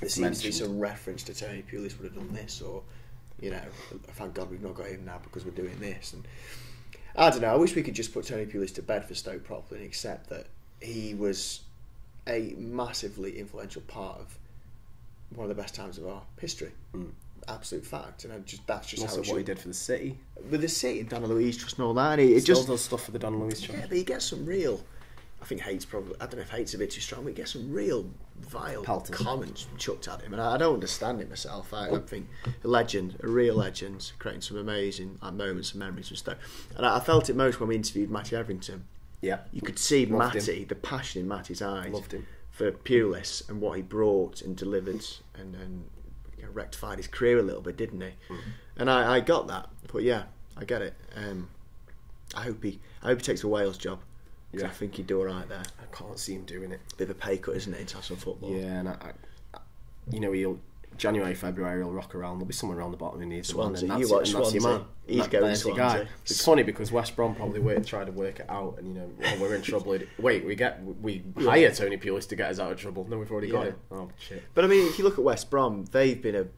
there seems to be some reference to Tony Pulis would have done this, or you know, thank God we've not got him now because we're doing this. And I don't know, I wish we could just put Tony Pulis to bed for Stoke properly and accept that he was a massively influential part of one of the best times of our history. Absolute fact. And that's just also how it what he did for the City. With the City, Donna Louise Trust and all that. He still does stuff for the Donna Louise Trust. Yeah, but he gets some real... I think hate's probably... I don't know if hate's a bit too strong, but he gets some real vile comments chucked at him. And I don't understand it myself. I think a legend, a real legend, creating some amazing moments and memories and stuff. And I felt it most when we interviewed Matty Everington. Yeah. You could see Loved Matty, him. the passion in Matty's eyes. Loved him. For Pulis and what he brought and delivered and you know, rectified his career a little bit, didn't he? And I got that. But yeah, I get it. I hope he takes a Wales job. Yeah. I think he'd do alright there. I can't see him doing it. Bit of a pay cut, isn't it, international football? Yeah, and you know, he'll January, February, he'll rock around. There'll be someone around the bottom who needs Swansea. One, You watch Swansea. Your man. He's going to Swansea. Guy. It's funny because West Brom probably tried to work it out, and you know, we're in trouble. Wait, we hire Tony Pulis to get us out of trouble. No, we've already got him. Oh shit! But I mean, if you look at West Brom, they've been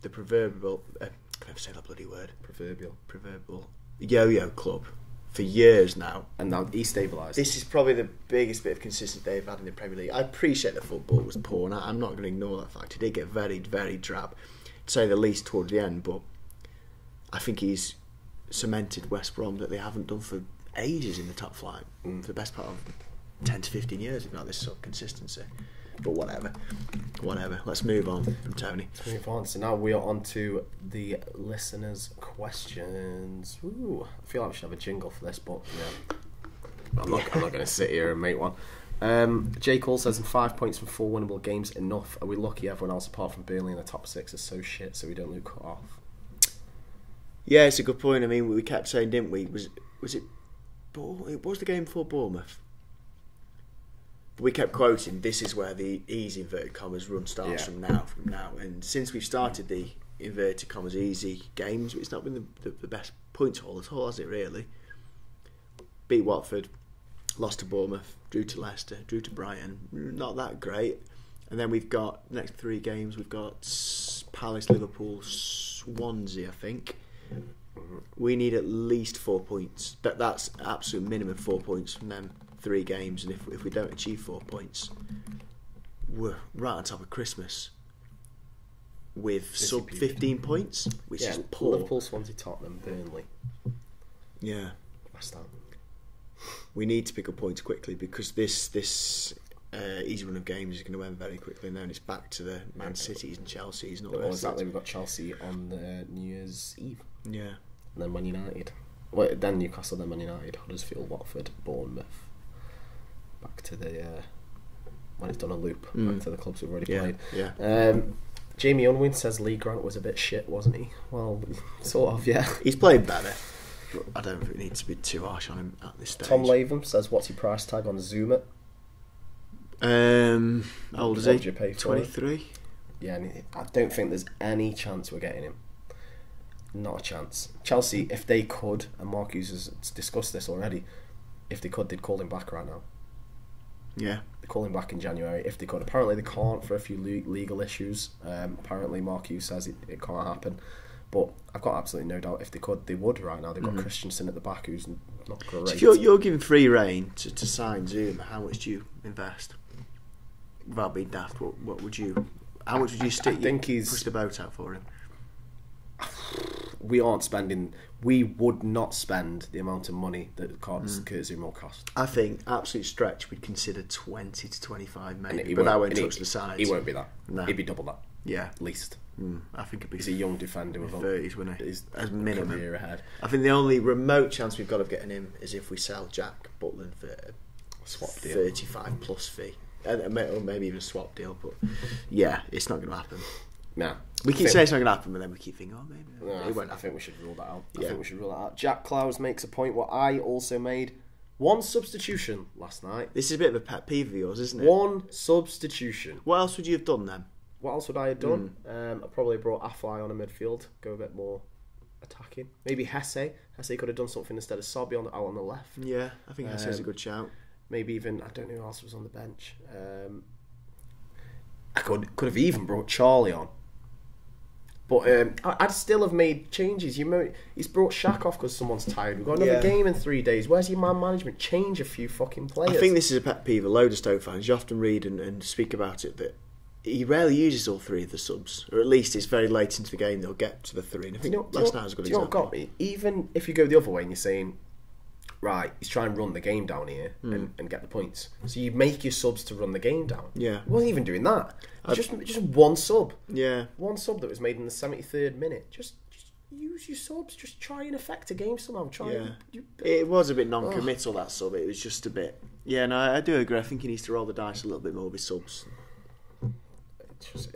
the proverbial, can I ever say that bloody word? Proverbial yo-yo club for years now. And now he's stabilised. This is probably the biggest bit of consistency they've had in the Premier League. I appreciate the football was poor, and I'm not going to ignore that fact. He did get very, very drab, to say the least, towards the end, but I think he's cemented West Brom that they haven't done for ages in the top flight, for the best part of 10 to 15 years, if not this sort of consistency. But whatever. Let's move on from Tony. Let's move on. So now we are on to the listeners' questions. Ooh, I feel like we should have a jingle for this, but yeah, I'm not going to sit here and make one. J. Cole says, in 5 points from 4 winnable games, enough. Are we lucky everyone else apart from Burnley in the top 6 is so shit so we don't look cut off? Yeah, it's a good point. I mean, we kept saying, didn't we? Was it? It was the game before Bournemouth. But we kept quoting, this is where the easy inverted commas run starts from now. And since we've started the inverted commas easy games, it's not been the best points haul at all, has it really? Beat Watford, lost to Bournemouth, drew to Leicester, drew to Brighton. Not that great. And then we've got next 3 games. We've got Palace, Liverpool, Swansea, I think. We need at least 4 points. That's absolute minimum 4 points from them 3 games. And if we don't achieve 4 points, we're right on top of Christmas with sub 15 points, which is poor. Liverpool, Swansea, Tottenham, Burnley. Yeah. West Ham. We need to pick up points quickly because this easy run of games is going to end very quickly, and then it's back to the Man Cities and Chelseas and all that. Exactly, we've got Chelsea on the New Year's Eve. Yeah. And then Man United. Wait, then Newcastle, then Man United, Huddersfield, Watford, Bournemouth. Back to the when it's done a loop. Back to the clubs we've already played. Yeah. Jamie Unwin says Lee Grant was a bit shit, wasn't he? Well, sort of, yeah. He's played better. But I don't think we need to be too harsh on him at this stage. Tom Latham says, what's your price tag on Zuma? How old is he? What did you pay for 23. Yeah, and I don't think there's any chance we're getting him. Not a chance. Chelsea, if they could, and Mark Hughes has discussed this already, if they could, they'd call him back right now. Yeah. They call him back in January if they could. Apparently they can't for a few legal issues. Apparently Mark Hughes says it can't happen. But I've got absolutely no doubt if they could, they would right now. They've got Christensen at the back who's not great. So if you're given free rein to sign Zuma, how much do you invest? Without being daft, what would you... How much would you stick? I think push the boat out for him. We aren't spending. We would not spend the amount of money that Kurt Zuma will cost. I think absolute stretch we'd consider 20 to 25 maybe, but that won't touch the sides. He won't be that. No. He'd be double that. Yeah, at least. I think it'd be. He's a young defender with 30s, wouldn't he? He's as minimum career ahead. I think the only remote chance we've got of getting him is if we sell Jack Butland for a swap deal, 35 plus fee, or maybe even a swap deal. But yeah, it's not going to happen. No. We keep saying it's not going to happen, but then we keep thinking, oh, maybe. No, I think we should rule that out. I think we should rule that out. Jack Clowes makes a point what I also made. One substitution last night. This is a bit of a pet peeve of yours, isn't it? One substitution. What else would you have done then? What else would I have done? I probably brought Afly on a midfield, go a bit more attacking. Maybe Hesse. Hesse could have done something instead of Sobby out on the left. Yeah, I think Hesse's a good shout. Maybe even, I don't know who else was on the bench. I could have even brought Charlie on. But I'd still have made changes. He's brought Shaq off because someone's tired. We've got another game in 3 days. Where's your man management? Change a few fucking players. I think this is a pet peeve of a load of Stoke fans. You often read and speak about it that he rarely uses all 3 of the subs, or at least it's very late into the game they'll get to the 3. And I think last night was a good example. Got me? Even if you go the other way and you're saying, right, he's trying to run the game down here and get the points. So you make your subs to run the game down. Yeah. He wasn't even doing that. Just one sub. Yeah. One sub that was made in the 73rd minute. Just use your subs. Just try and affect a game somehow. It was a bit non-committal, that sub. It was just a bit... Yeah, no, I do agree. I think he needs to roll the dice a little bit more with subs.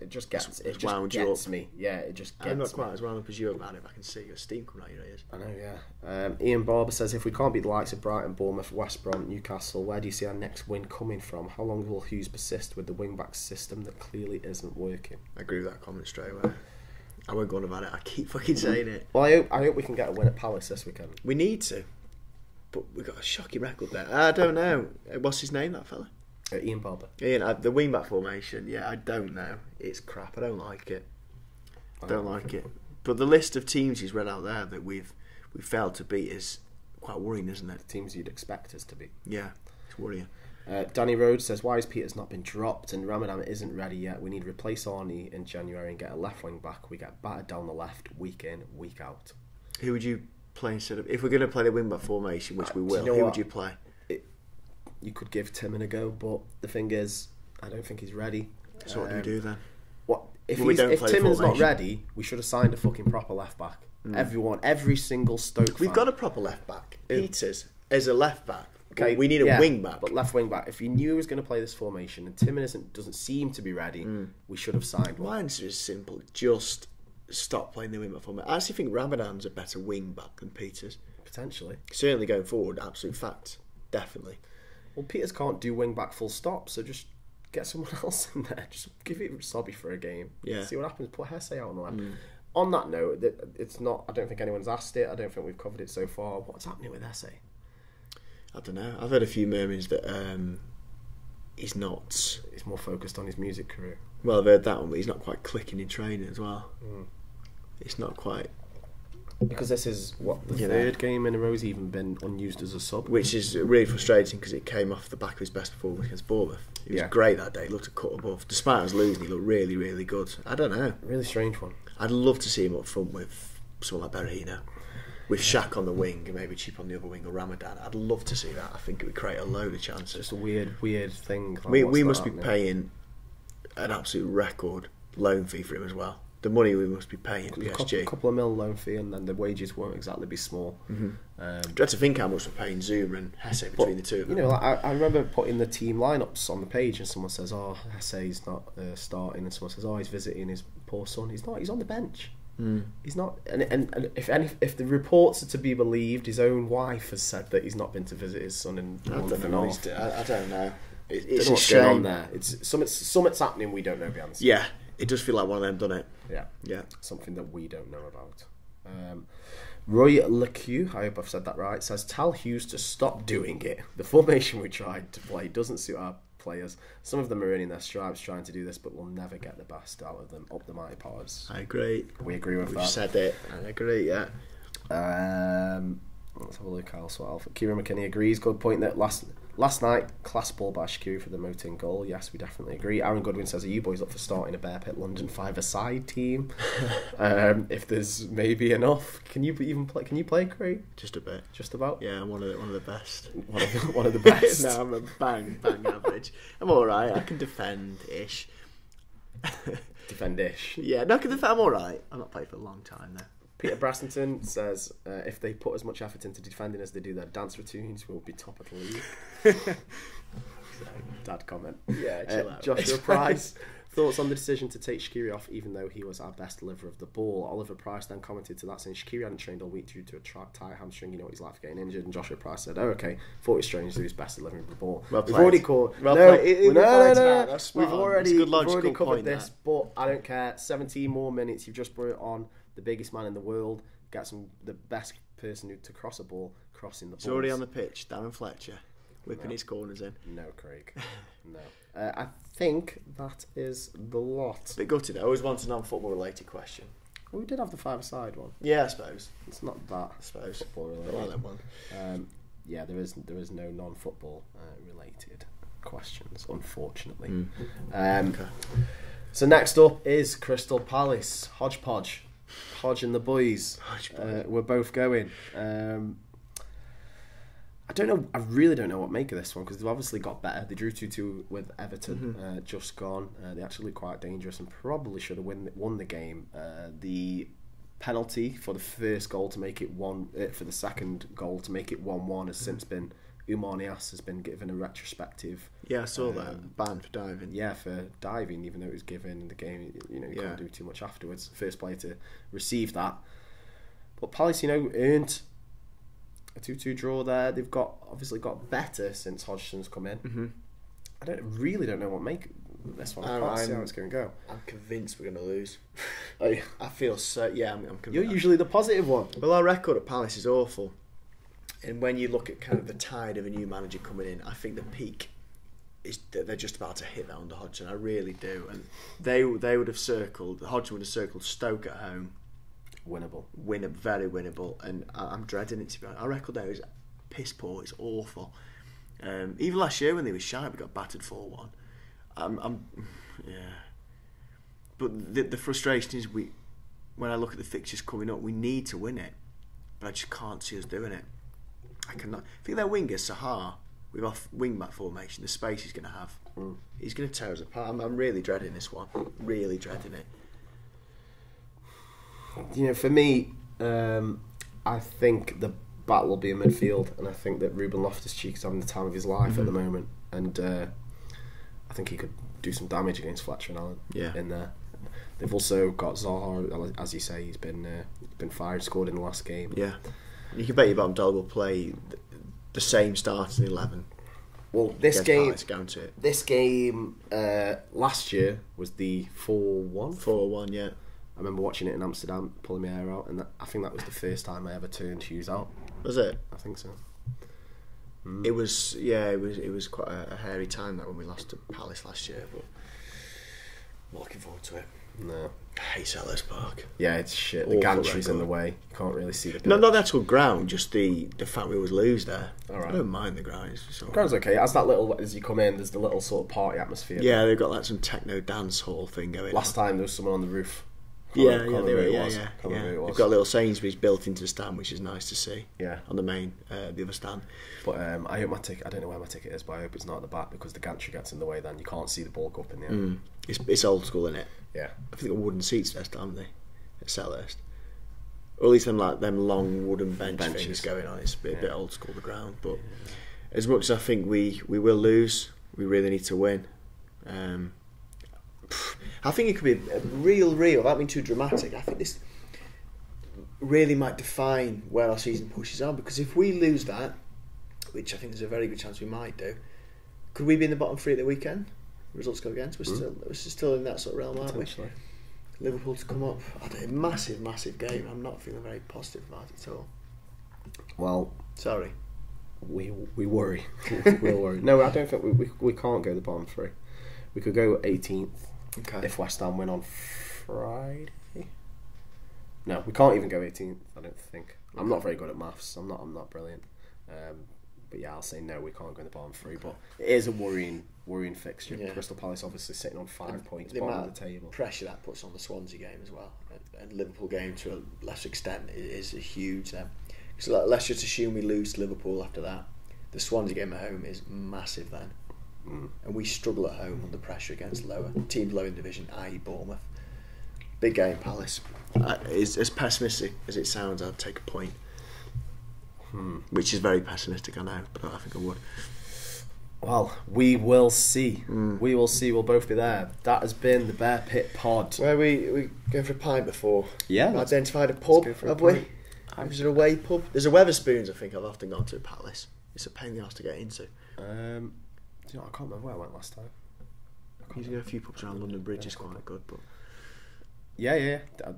It just gets me. Yeah, it just gets me. I'm not quite as wound up as you about it, but I can see your steam coming out your ears. I know, yeah. Ian Barber says, if we can't beat the likes of Brighton, Bournemouth, West Brom, Newcastle, where do you see our next win coming from? How long will Hughes persist with the wing-back system that clearly isn't working? I agree with that comment straight away. I won't go on about it. I keep fucking saying it. Well, I hope we can get a win at Palace this weekend. We need to. But we've got a shocking record there. I don't know. What's his name, that fella? Ian Barber. Ian, the wing-back formation, I don't know. It's crap. I don't like it. Don't like it. But the list of teams he's read out there that we've failed to beat is quite worrying, isn't it? Teams you'd expect us to beat. Yeah, it's worrying. Danny Rhodes says, why has Peters not been dropped and Ramadan isn't ready yet? We need to replace Arnie in January and get a left wing back. We get battered down the left week in, week out. Who would you play instead of... If we're going to play the wing back formation, which we will, who would you play? You could give Timon a go, but the thing is, I don't think he's ready. So what do we do then? If Timon's not ready, we should have signed a fucking proper left back. Every single Stoke We've fan. got a proper left back. Peters is a left back. Okay, we need a wing back. But left wing back. If you knew he was going to play this formation and Timon doesn't seem to be ready, we should have signed one. My answer is simple. Just stop playing the wing back formation. I actually think Ramadan's a better wing back than Peters. Potentially. Certainly going forward, absolute fact. Definitely. Well, Peters can't do wing back full stop, so just get someone else in there. Just give it Sobby for a game. Yeah. See what happens. Put Hesse out on the left. On that note, it's not. I don't think anyone's asked it. I don't think we've covered it so far. What's happening with Hesse? I don't know. I've heard a few murmurs that he's not... He's more focused on his music career. Well, I've heard that one, but he's not quite clicking in training as well. It's not quite... Because this is, the third game in a row he's even been unused as a sub. Which is really frustrating because it came off the back of his best performance against Bournemouth. He was great that day. He looked a cut above. Despite us losing, he looked really, really good. I don't know. Really strange one. I'd love to see him up front with someone like Berahino. With Shaq on the wing and maybe Cheap on the other wing or Ramadan. I'd love to see that. I think it would create a load of chances. Just a weird thing. We must be paying an absolute record loan fee for him as well. The money we must be paying PSG. A couple of mil loan fee and then the wages won't exactly be small. Do you have to think how much we're paying Zuma and Hesse between the two of them? You know, I remember putting the team lineups on the page and someone says, Hesse's not starting, and someone says, he's visiting his poor son. He's not, he's on the bench. He's not, and if the reports are to be believed, his own wife has said that he's not been to visit his son in a month and a half. I don't know. It's a a shame. Going on shame. there. It's something's happening we don't know behind the scenes. Yeah, it does feel like one of them, doesn't it? Yeah. Something that we don't know about. Roy Leque, I hope I've said that right, says tell Hughes to stop doing it. The formation we tried to play doesn't suit our players. Some of them are earning their stripes trying to do this, but we'll never get the best out of them. Up the mighty powers. I agree. We agree with that. We've said it. I agree, yeah. Let's have a look elsewhere. Kieran McKinney agrees. Good point that last night, class ball by Shaqiri for the Motin goal. Yes, we definitely agree. Aaron Goodwin says, are you boys up for starting a Bear Pit London 5-a-side team? If there's maybe enough. Can you play, Craig? Just a bit. Just about? Yeah, I'm one of the best. One of the best. No, I'm a bang average. I'm alright. I can defend-ish. Defend-ish. Yeah, no, I can defend. I'm alright. I've not played for a long time though. Peter Brassington says, if they put as much effort into defending as they do their dance routines, we'll be top of the league. Dad comment. Yeah, chill out. Joshua Price, thoughts on the decision to take Shaqiri off even though he was our best deliverer of the ball. Oliver Price then commented to that saying Shaqiri hadn't trained all week due to a tight hamstring, you know what he's like for getting injured, and Joshua Price said, okay, thought it was strange that he was best delivering of the ball. Well We've played. already called... Well no, played. no. We've already covered covered this, but I don't care. 17 more minutes, you've just brought it on. The biggest man in the world, the best person to cross a ball, crossing the ball. He's already on the pitch, Darren Fletcher, whipping his corners in. No, Craig. No. I think that is the lot. Bit gutted. I always want a non-football related question. Well, we did have the 5-a-side one. Yeah, I suppose. It's not that. I suppose. Football related. I like that one. Yeah, there is no non-football related questions, unfortunately. Okay. So next up is Crystal Palace. Hodgepodge and the boys. We're both going. I don't know. I really don't know what to make of this one because they've obviously got better. They drew 2-2 with Everton, just gone. They actually look quite dangerous and probably should have won the game. The penalty for the first goal to make it for the second goal to make it 1-1 has since been Oumar Niasse has been given a retrospective. Yeah, I saw that ban for diving. Yeah, for diving, even though it was given the game. You can't do too much afterwards. First player to receive that. But Palace, earned a 2-2 draw there. They've obviously got better since Hodgson's come in. I really don't know what to make of this one. I can't see how it's going to go. I'm convinced we're going to lose. Oh, yeah. I feel so. Yeah, I'm convinced. You're usually the positive one. Well, our record at Palace is awful. And when you look at kind of the tide of a new manager coming in, I think the peak they're just about to hit that under Hodgson. I really do. And they would have circled. Hodgson would have circled Stoke at home. Winnable. Very winnable. And I'm dreading it, to be honest. Our record there is piss poor. It's awful. Even last year when they were shy, we got battered 4-1. Yeah. But the frustration is when I look at the fixtures coming up, we need to win it, but I just can't see us doing it. I cannot. I think their winger Sahar, with our wing-back formation, the space he's going to have, he's going to tear us apart. I'm really dreading this one. Really dreading it. For me, I think the battle will be in midfield, and I think that Ruben Loftus-Cheek is having the time of his life at the moment, and I think he could do some damage against Fletcher and Allen in there. They've also got Zaha, as you say, he's been fired, scored in the last game. Yeah, you can bet your bottom dollar will play the same starting 11. Well, this game last year was the 4-1. 4-1, yeah. I remember watching it in Amsterdam, pulling my hair out, and I think that was the first time I ever turned Hughes out. Was it? I think so. It was, it was quite a hairy time that when we lost to Palace last year, but I'm looking forward to it. No. I hate Selhurst Park. Yeah, it's shit. The gantry's in the way. You can't really see the pitch. No, not the actual ground, just the fact we always lose there. All right. I don't mind the ground. The ground's okay. It has that little, as you come in, there's the little sort of party atmosphere. Yeah, they've got like some techno dance hall thing going. Last time there was someone on the roof. Yeah. They've got a little Sainsbury's built into the stand, which is nice to see. Yeah. On the main, the other stand. But I hope my ticket. I don't know where my ticket is, but I hope it's not at the back because the gantry gets in the way. Then you can't see the ball go up in the air. It's old school, isn't it? Yeah. I think the wooden seats there, haven't they? At Selhurst. Or at least them long wooden benches things going on. It's a bit old school, the ground. But as much as I think we will lose, we really need to win. I think it could be real, without being too dramatic. I think this really might define where our season pushes on, because if we lose that, which I think there's a very good chance we might do, could we be in the bottom three at the weekend? Results go against. We're still in that sort of realm, aren't we? Liverpool to come up. A massive game. I'm not feeling very positive about it at all. Well, sorry. We worry. We'll worry. No, I don't think we can't go the bottom three. We could go 18th. Okay. If West Ham win on Friday. No, we can't even go 18th. I don't think. I'm not very good at maths. I'm not brilliant. But yeah, I'll say no. We can't go in the bottom three. But it is a worrying fixture. Yeah. Crystal Palace obviously sitting on 5 points, bottom of the table. Pressure that puts on the Swansea game as well, and Liverpool game to a lesser extent is huge. So let's just assume we lose to Liverpool after that. The Swansea game at home is massive then. And we struggle at home under pressure against teams low in division, i.e. Bournemouth. Big game, Palace. As pessimistic as it sounds, I'd take a point. Which is very pessimistic, I know, but I think I would. Well, we will see. We will see. We'll both be there. That has been the Bear Pit Pod. Where we going for a pint before? Yeah. We've identified a pub, have we? Is it a away pub? There's a Weatherspoons, I think I've often gone to at Palace. It's a pain in the arse to get into. I can't remember where I went last time. You go a few pubs around London Bridge is quite good, but yeah. I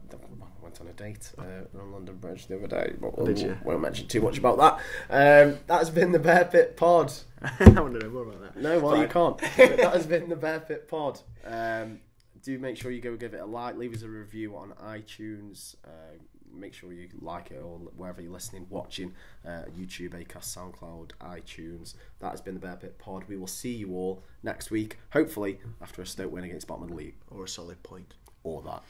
went on a date on London Bridge the other day. Did you? Won't mention too much about that. That has been the Bear Pit Pod. I want to know more about that. No, well, you can't. That has been the Bear Pit Pod. Do make sure you go give it a like, leave us a review on iTunes. Make sure you like it or wherever you're listening, watching, YouTube, Acast, SoundCloud, iTunes. That has been the Bear Pit Pod. We will see you all next week, hopefully after a Stoke win against bottom of the league. Or a solid point. Or that.